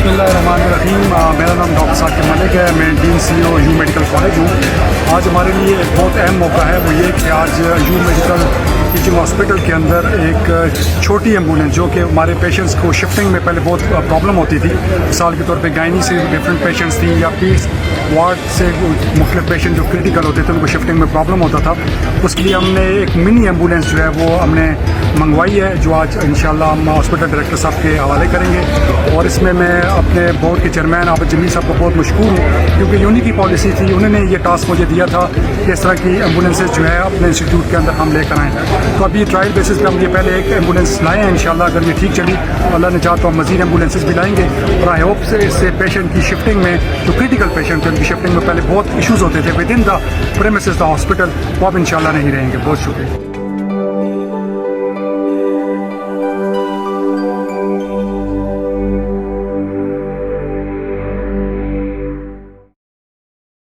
बिस्मिल्लाहिर्रहमानिर्रहीम। मेरा नाम डॉक्टर साकिब मलिक है। मैं dean CEO you medical college हूँ। आज हमारे लिए एक बहुत अहम मौका है, वो ये कि आज यू मेडिकल टीचिंग हॉस्पिटल के अंदर एक छोटी एम्बुलेंस, जो कि हमारे पेशेंट्स को शिफ्टिंग में पहले बहुत प्रॉब्लम होती थी, मिसाल के तौर पे गायनी से डिफरेंट पेशेंट्स थी या पीस वार्ड से मुख्तलिफ पेशेंट जो क्रिटिकल होते थे उनको शिफ्टिंग में प्रॉब्लम होता था। उसके लिए हमने एक मिनी एम्बुलेंस जो है वो हमने मंगवाई है, जो आज इंशाल्लाह हम हॉस्पिटल डायरेक्टर साहब के हवाले करेंगे। और इसमें मैं अपने बोर्ड के चेयरमैन आबिद जमील साहब को बहुत मशकूर हूँ, क्योंकि उन्हीं की पॉलिसी थी, उन्होंने ये टास्क मुझे दिया था कि इस तरह की एम्बुलेंसेज जो है अपने इंस्टीट्यूट के अंदर हम लेकर आएँ। तो अभी ट्रायल बेसिस पे हम ये पहले एक एम्बुलेंस लाए हैं। इंशाल्लाह अगर ये ठीक चली, अल्लाह ने चाहा तो हम मज़ीद एम्बुलेंसेज भी लाएंगे। और आई होप से इससे पेशेंट की शिफ्टिंग में, जो क्रिटिकल पेशेंट थे उनकी शिफ्टिंग में पहले बहुत इशूज़ होते थे with in the premises the hospital, वो अब इंशाल्लाह नहीं रहेंगे। बहुत शुक्रिया।